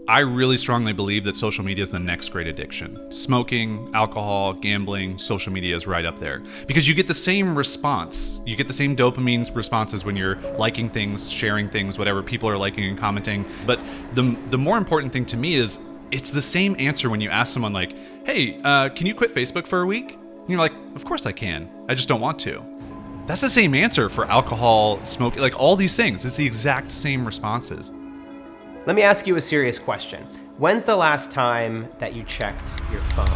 I really strongly believe that social media is the next great addiction. Smoking, alcohol, gambling, social media is right up there. Because you get the same response. You get the same dopamine responses when you're liking things, sharing things, whatever people are liking and commenting. But the more important thing to me is it's the same answer when you ask someone like, hey, can you quit Facebook for a week? And you're like, of course I can. I just don't want to. That's the same answer for alcohol, smoking, like all these things. It's the exact same responses. Let me ask you a serious question. When's the last time that you checked your phone?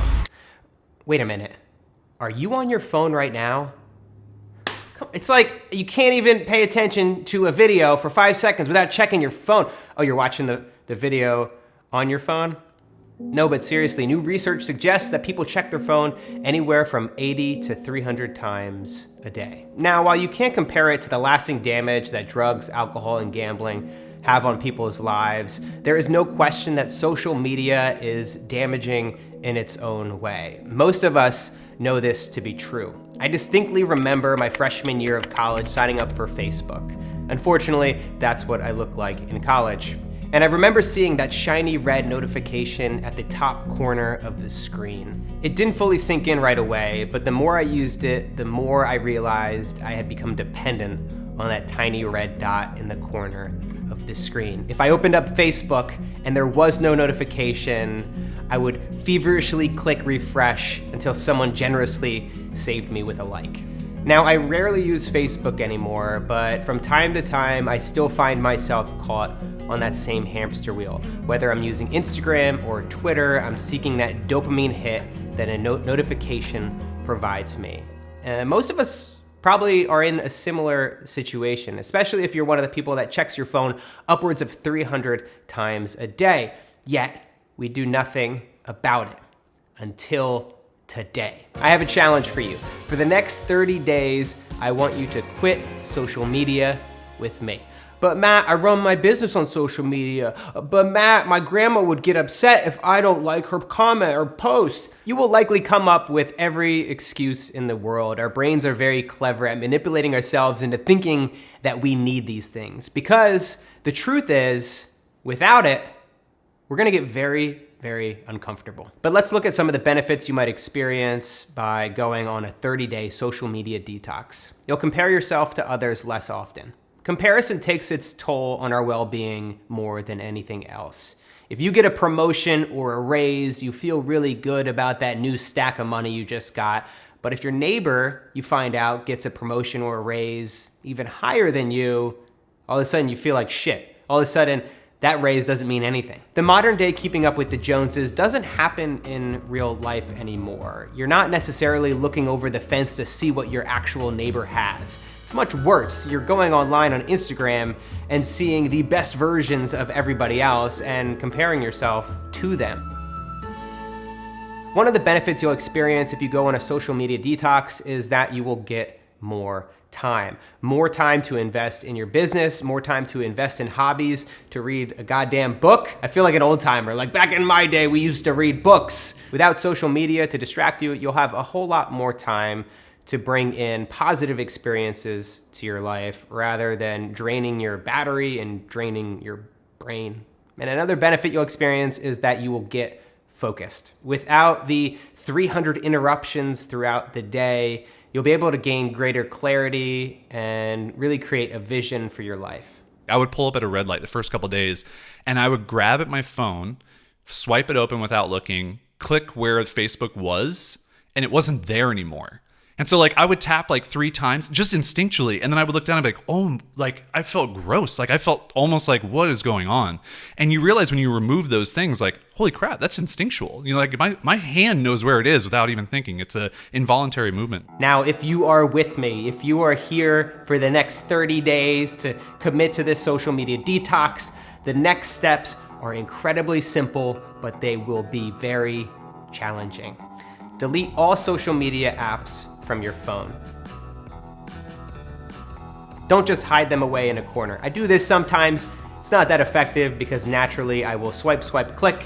Wait a minute. Are you on your phone right now? It's like you can't even pay attention to a video for 5 seconds without checking your phone. Oh, you're watching the video on your phone? No, but seriously, new research suggests that people check their phone anywhere from 80 to 300 times a day. Now, while you can't compare it to the lasting damage that drugs, alcohol, and gambling have on people's lives, there is no question that social media is damaging in its own way. Most of us know this to be true. I distinctly remember my freshman year of college signing up for Facebook. Unfortunately, that's what I looked like in college. And I remember seeing that shiny red notification at the top corner of the screen. It didn't fully sink in right away, but the more I used it, the more I realized I had become dependent on that tiny red dot in the corner of the screen. If I opened up Facebook and there was no notification, I would feverishly click refresh until someone generously saved me with a like. Now, I rarely use Facebook anymore, but from time to time, I still find myself caught on that same hamster wheel. Whether I'm using Instagram or Twitter, I'm seeking that dopamine hit that a notification provides me. Most of us probably are in a similar situation, especially if you're one of the people that checks your phone upwards of 300 times a day. Yet, we do nothing about it until today. I have a challenge for you. For the next 30 days, I want you to quit social media with me. But Matt, I run my business on social media. But Matt, my grandma would get upset if I don't like her comment or post. You will likely come up with every excuse in the world. Our brains are very clever at manipulating ourselves into thinking that we need these things. Because the truth is, without it, we're gonna get very, very uncomfortable. But let's look at some of the benefits you might experience by going on a 30-day social media detox. You'll compare yourself to others less often. Comparison takes its toll on our well-being more than anything else. If you get a promotion or a raise, you feel really good about that new stack of money you just got. But if your neighbor, you find out, gets a promotion or a raise even higher than you, all of a sudden you feel like shit. All of a sudden, that raise doesn't mean anything. The modern day keeping up with the Joneses doesn't happen in real life anymore. You're not necessarily looking over the fence to see what your actual neighbor has. It's much worse. You're going online on Instagram and seeing the best versions of everybody else and comparing yourself to them. One of the benefits you'll experience if you go on a social media detox is that you will get more time. More time to invest in your business, more time to invest in hobbies, to read a goddamn book. I feel like an old timer. Like back in my day, we used to read books. Without social media to distract you, you'll have a whole lot more time to bring in positive experiences to your life rather than draining your battery and draining your brain. And another benefit you'll experience is that you will get focused. Without the 300 interruptions throughout the day, you'll be able to gain greater clarity and really create a vision for your life. I would pull up at a red light the first couple of days, and I would grab at my phone, swipe it open without looking, click where Facebook was, and it wasn't there anymore. And so like I would tap like 3 times just instinctually, and then I would look down and be like, oh, like I felt gross. Like I felt almost like, what is going on? And you realize when you remove those things, like, holy crap, that's instinctual. You know, like my hand knows where it is without even thinking. It's a involuntary movement. Now, if you are with me, if you are here for the next 30 days to commit to this social media detox, the next steps are incredibly simple, but they will be very challenging. Delete all social media apps from your phone. Don't just hide them away in a corner. I do this sometimes. It's not that effective because naturally I will swipe, click,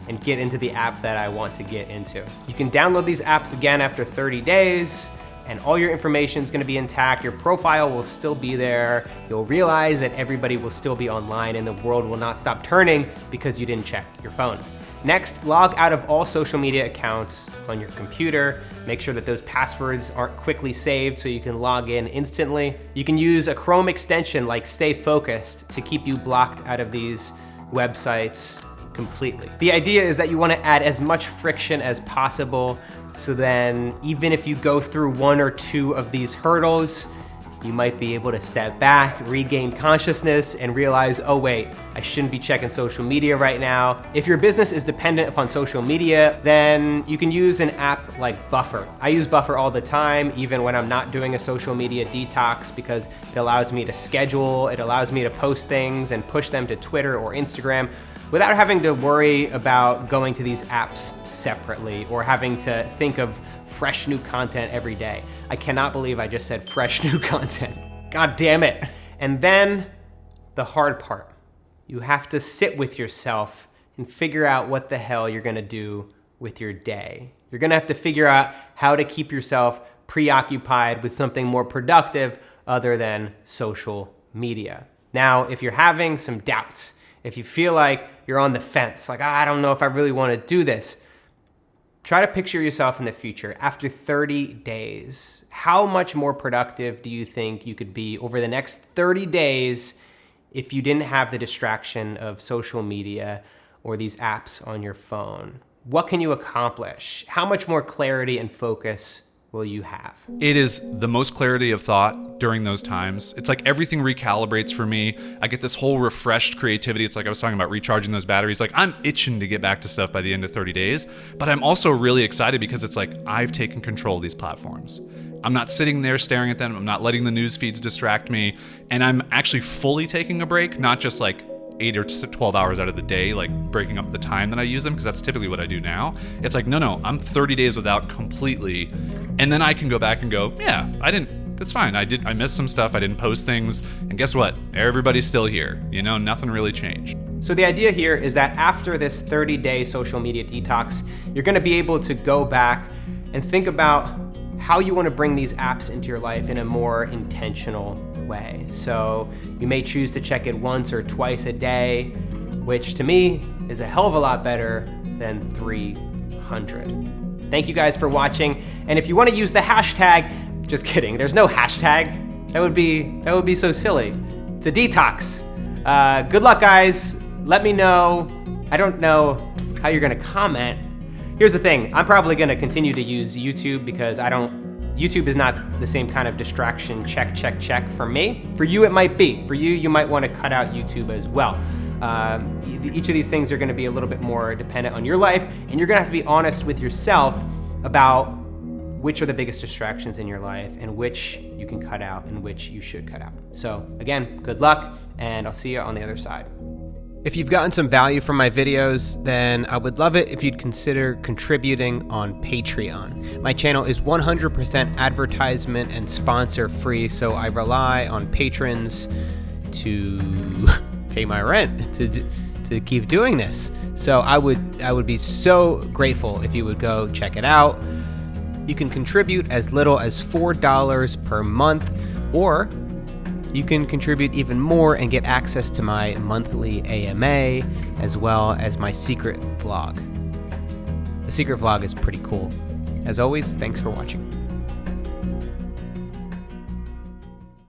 and get into the app that I want to get into. You can download these apps again after 30 days. and all your information is going to be intact. Your profile will still be there. You'll realize that everybody will still be online and the world will not stop turning because you didn't check your phone. Next, log out of all social media accounts on your computer. Make sure that those passwords aren't quickly saved so you can log in instantly. You can use a Chrome extension like Stay Focused to keep you blocked out of these websites completely. The idea is that you want to add as much friction as possible, so then even if you go through one or two of these hurdles, you might be able to step back, regain consciousness, and realize, oh wait, I shouldn't be checking social media right now. If your business is dependent upon social media, then you can use an app like Buffer. I use Buffer all the time, even when I'm not doing a social media detox, because it allows me to schedule, it allows me to post things and push them to Twitter or Instagram without having to worry about going to these apps separately or having to think of fresh new content every day. I cannot believe I just said fresh new content. God damn it. And then the hard part. You have to sit with yourself and figure out what the hell you're gonna do with your day. You're gonna have to figure out how to keep yourself preoccupied with something more productive other than social media. Now, if you're having some doubts, if you feel like you're on the fence, like, I don't know if I really want to do this, try to picture yourself in the future. After 30 days, how much more productive do you think you could be over the next 30 days if you didn't have the distraction of social media or these apps on your phone? What can you accomplish? How much more clarity and focus will you have? It is the most clarity of thought during those times. It's like everything recalibrates for me. I get this whole refreshed creativity. It's like I was talking about recharging those batteries. Like I'm itching to get back to stuff by the end of 30 days, but I'm also really excited because it's like I've taken control of these platforms. I'm not sitting there staring at them. I'm not letting the news feeds distract me. And I'm actually fully taking a break, not just like 8 or 12 hours out of the day, like breaking up the time that I use them, because that's typically what I do now. It's like, no, I'm 30 days without completely. And then I can go back and go, yeah, it's fine. I missed some stuff. I didn't post things. And guess what? Everybody's still here. You know, nothing really changed. So the idea here is that after this 30-day social media detox, you're going to be able to go back and think about how you want to bring these apps into your life in a more intentional way. So you may choose to check it once or twice a day, which to me is a hell of a lot better than 300. Thank you guys for watching. And if you want to use the hashtag, just kidding, there's no hashtag. That would be so silly. It's a detox. Good luck, guys. Let me know. I don't know how you're gonna comment. Here's the thing, I'm probably gonna continue to use YouTube because YouTube is not the same kind of distraction check for me. For you, it might be. For you might wanna cut out YouTube as well. Each of these things are gonna be a little bit more dependent on your life, and you're gonna have to be honest with yourself about which are the biggest distractions in your life and which you can cut out and which you should cut out. So again, good luck, and I'll see you on the other side. If you've gotten some value from my videos, then I would love it if you'd consider contributing on Patreon. My channel is 100% advertisement and sponsor free, so I rely on patrons to pay my rent, to keep doing this. So I would be so grateful if you would go check it out. You can contribute as little as $4 per month, or you can contribute even more and get access to my monthly AMA, as well as my secret vlog. The secret vlog is pretty cool. As always, thanks for watching.